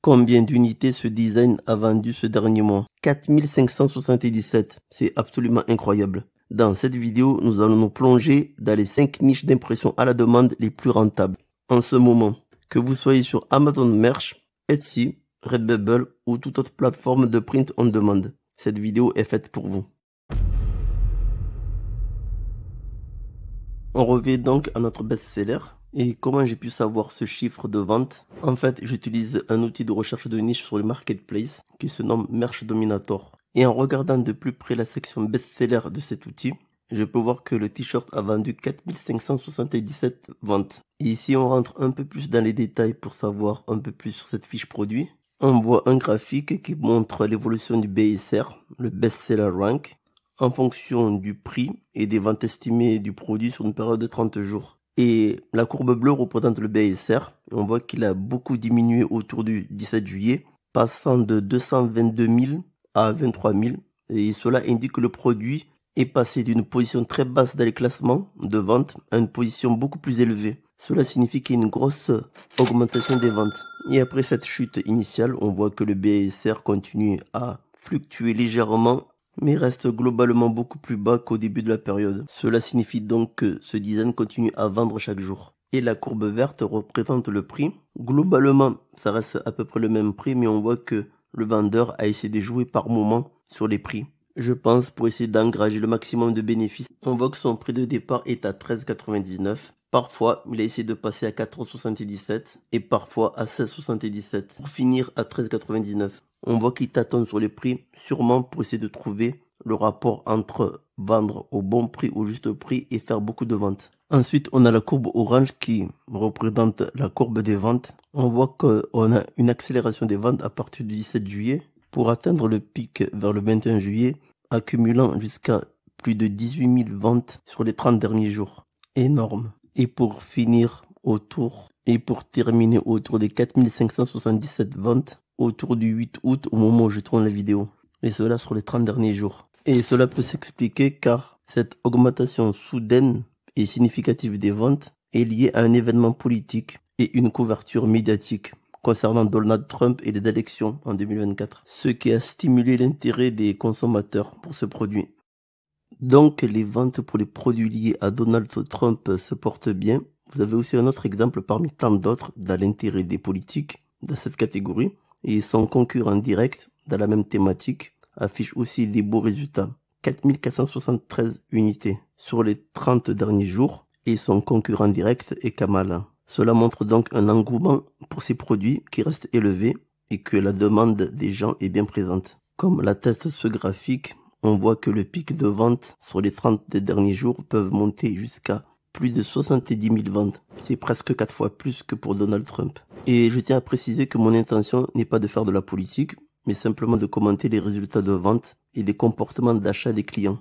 Combien d'unités ce design a vendu ce dernier mois? 4577. C'est absolument incroyable. Dans cette vidéo, nous allons nous plonger dans les 5 niches d'impression à la demande les plus rentables en ce moment. Que vous soyez sur Amazon Merch, Etsy, Redbubble ou toute autre plateforme de print on demand. Cette vidéo est faite pour vous. On revient donc à notre best-seller. Et comment j'ai pu savoir ce chiffre de vente? En fait, j'utilise un outil de recherche de niche sur le marketplace qui se nomme Merch Dominator. Et en regardant de plus près la section best-seller de cet outil, je peux voir que le t-shirt a vendu 4577 ventes. Et ici, on rentre un peu plus dans les détails pour savoir un peu plus sur cette fiche produit. On voit un graphique qui montre l'évolution du BSR, le best-seller rank, en fonction du prix et des ventes estimées du produit sur une période de 30 jours. Et la courbe bleue représente le BSR. On voit qu'il a beaucoup diminué autour du 17 juillet, passant de 222 000 à 23 000. Et cela indique que le produit est passé d'une position très basse dans les classements de vente à une position beaucoup plus élevée. Cela signifie qu'il y a une grosse augmentation des ventes. Et après cette chute initiale, on voit que le BSR continue à fluctuer légèrement, mais reste globalement beaucoup plus bas qu'au début de la période. Cela signifie donc que ce design continue à vendre chaque jour. Et la courbe verte représente le prix. Globalement, ça reste à peu près le même prix, mais on voit que le vendeur a essayé de jouer par moment sur les prix. Je pense pour essayer d'engranger le maximum de bénéfices. On voit que son prix de départ est à 13,99. Parfois, il a essayé de passer à 14,77 et parfois à 16,77 pour finir à 13,99. On voit qu'il tâtonne sur les prix, sûrement pour essayer de trouver le rapport entre vendre au bon prix, au juste prix et faire beaucoup de ventes. Ensuite, on a la courbe orange qui représente la courbe des ventes. On voit qu'on a une accélération des ventes à partir du 17 juillet pour atteindre le pic vers le 21 juillet, accumulant jusqu'à plus de 18 000 ventes sur les 30 derniers jours. Énorme. Et pour terminer autour des 4577 ventes, autour du 8 août au moment où je tourne la vidéo. Et cela sur les 30 derniers jours. Et cela peut s'expliquer car cette augmentation soudaine et significative des ventes est liée à un événement politique et une couverture médiatique concernant Donald Trump et les élections en 2024. Ce qui a stimulé l'intérêt des consommateurs pour ce produit. Donc les ventes pour les produits liés à Donald Trump se portent bien. Vous avez aussi un autre exemple parmi tant d'autres dans l'intérêt des politiques dans cette catégorie. Et son concurrent direct dans la même thématique affiche aussi des beaux résultats. 4473 unités sur les 30 derniers jours et son concurrent direct est Kamala. Cela montre donc un engouement pour ces produits qui reste élevé et que la demande des gens est bien présente. Comme l'atteste ce graphique, on voit que le pic de vente sur les 30 derniers jours peuvent monter jusqu'à plus de 70 000 ventes. C'est presque 4 fois plus que pour Donald Trump. Et je tiens à préciser que mon intention n'est pas de faire de la politique, mais simplement de commenter les résultats de vente et les comportements d'achat des clients.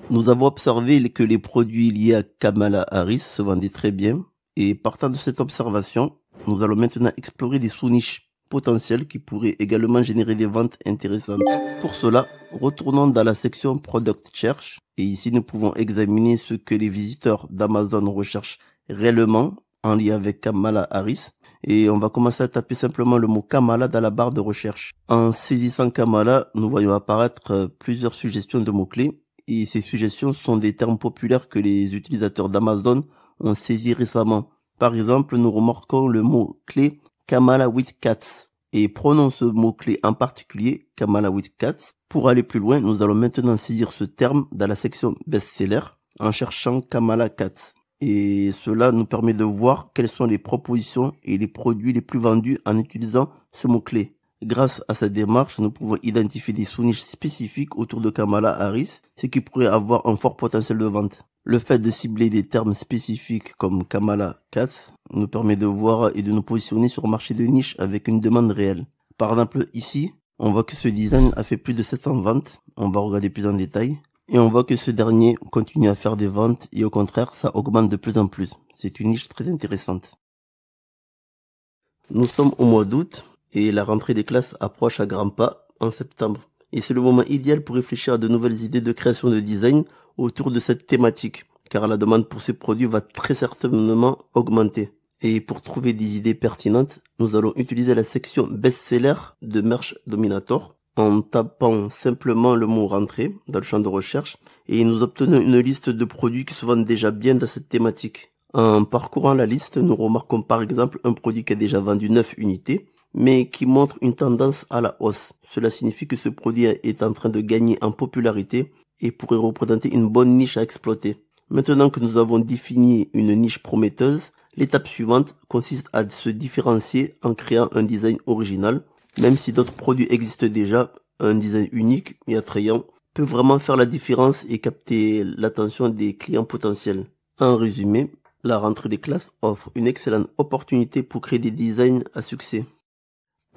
Nous avons observé que les produits liés à Kamala Harris se vendaient très bien, et partant de cette observation, nous allons maintenant explorer des sous-niches potentielles qui pourraient également générer des ventes intéressantes. Pour cela, retournons dans la section Product Search, et ici nous pouvons examiner ce que les visiteurs d'Amazon recherchent réellement en lien avec Kamala Harris. Et on va commencer à taper simplement le mot Kamala dans la barre de recherche. En saisissant Kamala, nous voyons apparaître plusieurs suggestions de mots-clés. Et ces suggestions sont des termes populaires que les utilisateurs d'Amazon ont saisis récemment. Par exemple, nous remarquons le mot-clé Kamala with cats. Et prenons ce mot-clé en particulier, Kamala with cats. Pour aller plus loin, nous allons maintenant saisir ce terme dans la section best-seller en cherchant Kamala cats. Et cela nous permet de voir quelles sont les propositions et les produits les plus vendus en utilisant ce mot-clé. Grâce à cette démarche, nous pouvons identifier des sous-niches spécifiques autour de Kamala Harris, ce qui pourrait avoir un fort potentiel de vente. Le fait de cibler des termes spécifiques comme Kamala Cats nous permet de voir et de nous positionner sur un marché de niche avec une demande réelle. Par exemple, ici, on voit que ce design a fait plus de 700 ventes. On va regarder plus en détail. Et on voit que ce dernier continue à faire des ventes et au contraire, ça augmente de plus en plus. C'est une niche très intéressante. Nous sommes au mois d'août et la rentrée des classes approche à grands pas en septembre. Et c'est le moment idéal pour réfléchir à de nouvelles idées de création de design autour de cette thématique, car la demande pour ces produits va très certainement augmenter. Et pour trouver des idées pertinentes, nous allons utiliser la section best-seller de Merch Dominator en tapant simplement le mot rentrée dans le champ de recherche et nous obtenons une liste de produits qui se vendent déjà bien dans cette thématique. En parcourant la liste, nous remarquons par exemple un produit qui a déjà vendu 9 unités, mais qui montre une tendance à la hausse. Cela signifie que ce produit est en train de gagner en popularité et pourrait représenter une bonne niche à exploiter. Maintenant que nous avons défini une niche prometteuse, l'étape suivante consiste à se différencier en créant un design original. Même si d'autres produits existent déjà, un design unique et attrayant peut vraiment faire la différence et capter l'attention des clients potentiels. En résumé, la rentrée des classes offre une excellente opportunité pour créer des designs à succès.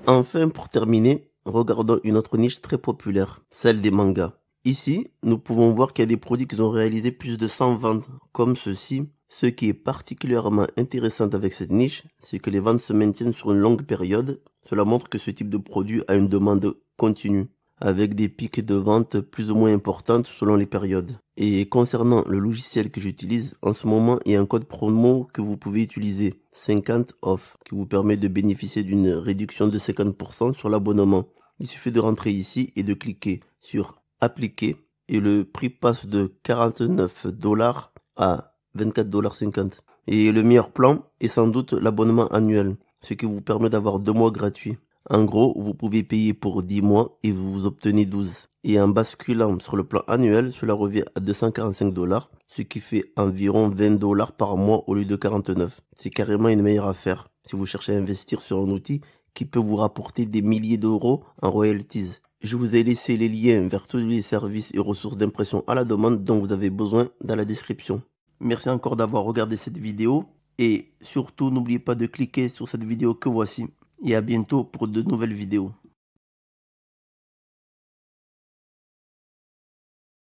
Enfin, pour terminer, regardons une autre niche très populaire, celle des mangas. Ici, nous pouvons voir qu'il y a des produits qui ont réalisé plus de 100 ventes, comme ceci. Ce qui est particulièrement intéressant avec cette niche, c'est que les ventes se maintiennent sur une longue période. Cela montre que ce type de produit a une demande continue, avec des pics de vente plus ou moins importantes selon les périodes. Et concernant le logiciel que j'utilise, en ce moment, il y a un code promo que vous pouvez utiliser, 50 off, qui vous permet de bénéficier d'une réduction de 50% sur l'abonnement. Il suffit de rentrer ici et de cliquer sur appliquer et le prix passe de 49 $ à 24,50 $. Et le meilleur plan est sans doute l'abonnement annuel, ce qui vous permet d'avoir 2 mois gratuits. En gros, vous pouvez payer pour 10 mois et vous obtenez 12. Et en basculant sur le plan annuel, cela revient à 245 $, ce qui fait environ 20 $ par mois au lieu de 49. C'est carrément une meilleure affaire si vous cherchez à investir sur un outil qui peut vous rapporter des milliers d'euros en royalties. Je vous ai laissé les liens vers tous les services et ressources d'impression à la demande dont vous avez besoin dans la description. Merci encore d'avoir regardé cette vidéo et surtout n'oubliez pas de cliquer sur cette vidéo que voici et à bientôt pour de nouvelles vidéos.